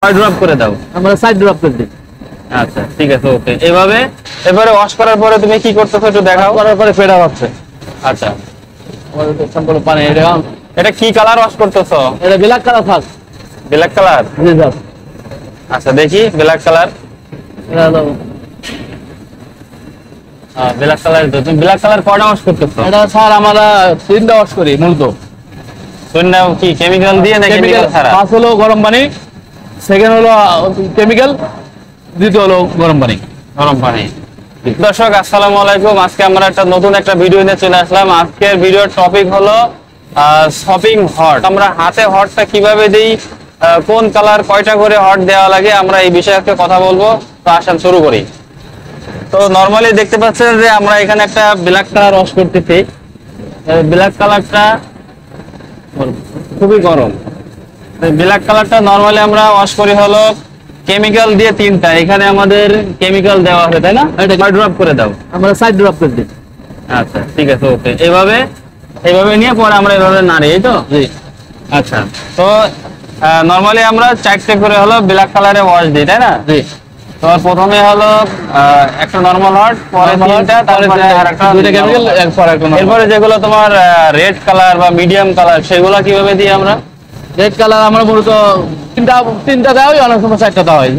Drop করে দাও, আমরা সাইড ড্রপ করে দিই। আচ্ছা ঠিক আছে, ওকে। এবারে ওয়াশ করার পরে তুমি কি করতেছো একটু দেখাও। করার পরে ফেডা হচ্ছে। আচ্ছা, আমাদের সম্পূর্ণ পানি এটা কি কালার ওয়াশ করতেছো? এটা ব্ল্যাক কালার থাক। Black colour? জি স্যার। আচ্ছা দেখি ব্ল্যাক কালার। এটা হলো ব্ল্যাক কালার। তুমি ব্ল্যাক কালার কয়টা ওয়াশ করতেছো? এটা স্যার আমরা 3টা ওয়াশ করি মূলত। শুনলাম কি কেমিক্যাল দিয়ে না কেমিক্যাল ছাড়া? ফার্স্ট হলো গরম পানি, সেকেন্ড হলো কেমিক্যাল, দ্বিতীয় হলো গরম পানি। গরম পানি। দর্শক আসসালামু আলাইকুম, আজকে আমরা নতুন একটা ভিডিও নিয়ে চলে আসলাম। আজকের ভিডিওর টপিক হলো শপিং হট। আমরা হাতে হটটা কিভাবে দিই, কোন কালার কয়টা করে হট দেওয়া লাগে, আমরা এই বিষয়ে আজকে কথা বলবো। তো আসেন শুরু করি। তো নরমালি দেখতে পাচ্ছেন যে আমরা এখানে একটা ব্ল্যাক কালার ওয়াশ করতেছি। ব্ল্যাক কালারটা খুবই গরম। ব্ল্যাক কালারটা নরমালি আমরা ওয়াশ করি হলো কেমিক্যাল দিয়ে 3টা। এখানে আমাদের কেমিক্যাল দেওয়া আছে, তাই না? এটা ড্রপ করে দাও, আমরা সাইড ড্রপ করে দিই। আচ্ছা ঠিক আছে, ওকে। এইভাবে নিয়ে পরে আমরা এভাবে নাড়ি, এই তো? জি। আচ্ছা, তো নরমালি আমরা 4টে করে হলো ব্ল্যাক কালারে ওয়াশ দিই, তাই না? জি। তো প্রথমে হলো একটা নরমাল হট, পরে 3টা, তারপরে আরেকটা দুইটা কেমিক্যাল, এরপর একটা এরপরে যেগুলো তোমার রেড কালার বা মিডিয়াম কালার, সেগুলো কিভাবে দিই আমরা? রেড কালার আমরা মূলত তিনটা দেওয়া হয়, অনেক সময় 4টা দেওয়া হয়।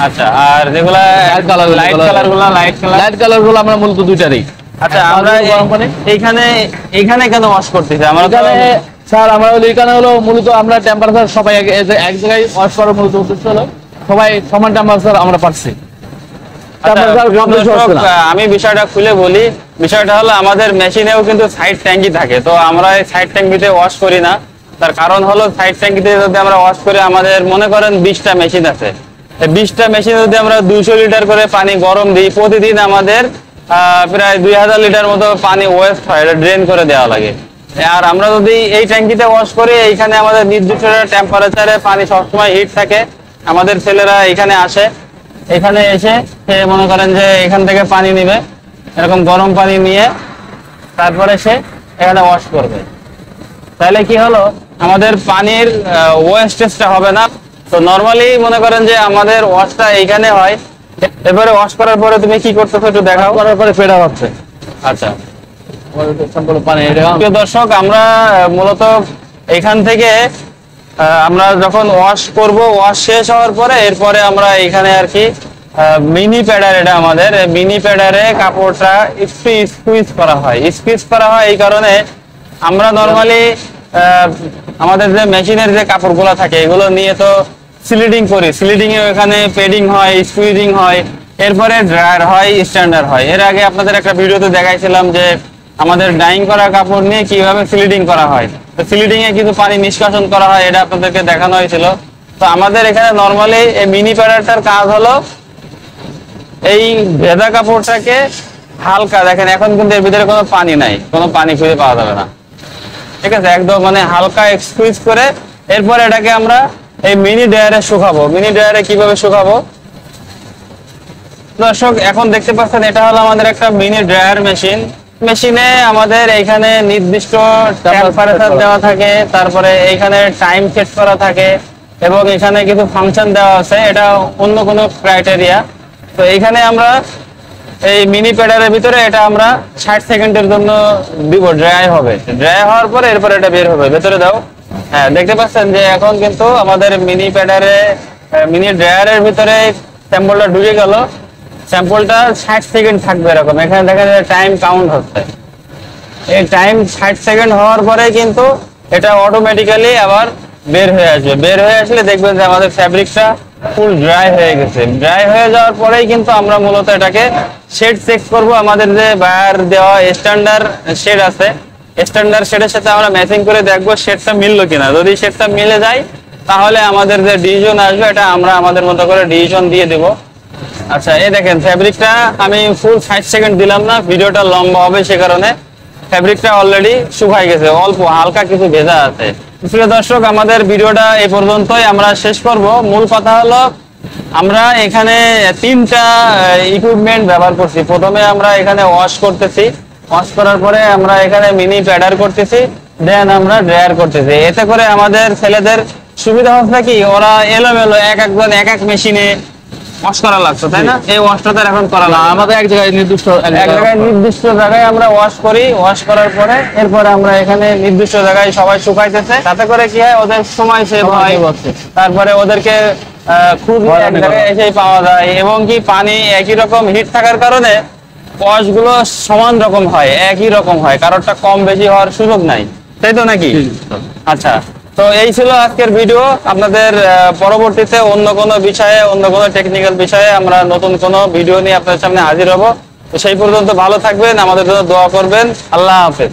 আচ্ছা, আর যেগুলা লাইট কালার লাইট কালার গুলো আমরা মূলত 2টা দিই। আচ্ছা, আমরা এইখানে কেন ওয়াশ করতেছি আমরা? স্যার আমরা এখানে হলো মূলত আমরা টেম্পারেচার সবাই এক জায়গায় ওয়াশ করার মূলত উদ্দেশ্য হলো সবাই সমান টেম্পারেচার আমরা পাচ্ছি। আমি বিষয়টা খুলে বলি। বিষয়টা হলো আমাদের মেশিনেও কিন্তু সাইড ট্যাঙ্কি থাকে, তো আমরা এই সাইড ট্যাঙ্কিতে ওয়াশ করি না। তার কারণ হলো সাইড ট্যাঙ্কিতে যদি আমরা ওয়াশ করি, আমাদের মনে করেন 20টা মেশিন আছে। 20টা মেশিনে যদি আমরা 200 লিটার করে পানি গরম দিই, প্রতিদিন আমাদের প্রায় 2000 লিটার মতো পানি ওয়েস্ট হয়, এটা ড্রেন করে দেওয়া লাগে। আর আমরা যদি এই ট্যাঙ্কিতে ওয়াশ করি, এইখানে আমাদের নির্দিষ্ট টেম্পারেচারে পানি সবসময় হিট থাকে। আমাদের ছেলেরা এখানে আসে, এখানে এসে সে মনে করেন যে এখান থেকে পানি নিবে, এরকম গরম পানি নিয়ে তারপরে সে এখানে ওয়াশ করবে। তাহলে কি হলো, আমাদের পানির ওয়েস্টেজটা হবে না। তো নরমালি মনে করেন যে আমাদের ওয়াশটা এইখানে হয়। এবারে ওয়াশ করার পরে তুমি কি করতেছো একটু দেখাও। করার পরে ফেডা হচ্ছে। আচ্ছা, সম্পূর্ণ পানি। প্রিয় দর্শক, আমরা মূলত এখান থেকে আমরা যখন ওয়াশ করব, ওয়াশ শেষ হওয়ার পরে এরপরে আমরা এখানে আর কি মিনি প্যাডার, এটা আমাদের মিনি প্যাডারে কাপড়টা স্কুইজ করা হয়। স্কুইজ করা হয় এই কারণে, আমরা নরমালি আমাদের যে মেশিনের যে কাপড়গুলো থাকে এগুলো নিয়ে তো স্লিডিং করি। স্লিডিং এ ওখানে পেডিং হয়, স্কুইজিং হয়, এরপরে ড্রায়ার হয়, স্ট্যান্ডার হয়। এর আগে আপনাদের একটা ভিডিওতে দেখাইছিলাম যে আমাদের ডাইং করা কাপড় নিয়ে কিভাবে স্লিডিং করা হয়। তো স্লিডিং এ কিন্তু পানি নিষ্কাশন করা হয়, এটা আপনাদেরকে দেখানো হয়েছিল। তো আমাদের এখানে নরমালি এই মিনি প্যাডারটার কাজ হলো এই ভেজা কাপড়টাকে হালকা, দেখেন এখন কিন্তু এর ভিতরে কোনো পানি নাই, কোনো পানি খুঁজে পাওয়া যাবে না, ঠিক আছে? একদম মানে হালকা স্কুইজ করে এরপর এটাকে আমরা এই মিনি ড্রায়ারে শুকাবো। মিনি ড্রায়ারে কিভাবে শুকাবো দর্শক, এখন দেখতে পাচ্ছেন এটা হলো আমাদের একটা মিনি ড্রায়ার মেশিন। মেশিনে আমাদের এইখানে নির্দিষ্ট টেম্পারেচার দেওয়া থাকে, তারপরে এইখানে টাইম সেট করা থাকে এবং এখানে কিছু ফাংশন দেওয়া আছে, এটা অন্য কোনো ক্রাইটেরিয়া। তো এইখানে আমরা এই মিনি প্যাডারের ভিতরে এটা আমরা 60 সেকেন্ডের জন্য দিব, ড্রাই হবে। ড্রাই হওয়ার পরে এরপর এটা বের হবে। ভেতরে দাও। হ্যাঁ, দেখতে পাচ্ছেন যে এখন কিন্তু আমাদের মিনি প্যাডারে মিনি ড্রায়ারের ভিতরে স্যাম্পলটা ঢুকে গেল। স্যাম্পলটা 60 সেকেন্ড থাকবে এরকম। এখানে দেখা যায় টাইম কাউন্ট হচ্ছে। এই টাইম 60 সেকেন্ড হওয়ার পরে কিন্তু এটা অটোমেটিক্যালি আবার বের হয়ে আসবে। বের হয়ে আসলে দেখবেন যে আমাদের ফ্যাব্রিকটা ফুল ড্রাই হয়ে গেছে। ড্রাই হয়ে যাওয়ার পরেই কিন্তু আমরা মূলত এটাকে শেড চেক করব। আমাদের যে বায়ার দেওয়া স্ট্যান্ডার্ড শেড আছে, স্ট্যান্ডার্ড শেডের সাথে আমরা ম্যাচিং করে দেখবো শেডটা মিললো কিনা। যদি শেডটা মিলে যায় তাহলে আমাদের যে ডিভিশন আসবে এটা আমরা আমাদের মতো করে ডিভিশন দিয়ে দেব। আচ্ছা, এই দেখেন ফ্যাব্রিকটা আমি ফুল 60 সেকেন্ড দিলাম না, ভিডিওটা লম্বা হবে সে কারণে। ফ্যাব্রিকটা অলরেডি শুকাই গেছে, অল্প হালকা কিছু ভেজা আছে। প্রিয় দর্শক, আমাদের ভিডিওটা এই পর্যন্তই, আমরা শেষ করব। মূল কথা হলো আমরা এখানে 3টা ইকুইপমেন্ট ব্যবহার করছি। প্রথমে আমরা এখানে ওয়াশ করতেছি, ওয়াশ করার পরে আমরা এখানে মিনি প্যাডার করতেছি, দেন আমরা ড্রায়ার করতেছি। এতে করে আমাদের ছেলেদের সুবিধা হচ্ছে কি ওরা এলোমেলো একজন এক এক মেশিনে ওয়াশ করা লাগতো, তাই না? এই ওয়াশটা তো এখন করা না, লাগে না। আমাদের এক জায়গায় নির্দিষ্ট এক জায়গায় নির্দিষ্ট জায়গায় আমরা ওয়াশ করি, ওয়াশ করার পরে এরপরে আমরা এখানে নির্দিষ্ট জায়গায় সবাই শুকাইতেছে, তাতে করে কি হয় ওদের সময় সেভ হয়, তারপরে ওদেরকে খুবই এক জায়গায় এসেই পাওয়া যায়, এবং কি পানি একই রকম হিট থাকার কারণে ওয়াশ গুলো সমান রকম হয়, একই রকম হয়, কারোরটা কম বেশি হওয়ার সুযোগ নাই, তাই তো নাকি? আচ্ছা, তো এই ছিল আজকের ভিডিও। আপনাদের পরবর্তীতে অন্য কোনো বিষয়ে, অন্য কোনো টেকনিক্যাল বিষয়ে আমরা নতুন কোনো ভিডিও নিয়ে আপনাদের সামনে হাজির হব। তো সেই পর্যন্ত ভালো থাকবেন, আমাদের জন্য দোয়া করবেন। আল্লাহ হাফেজ।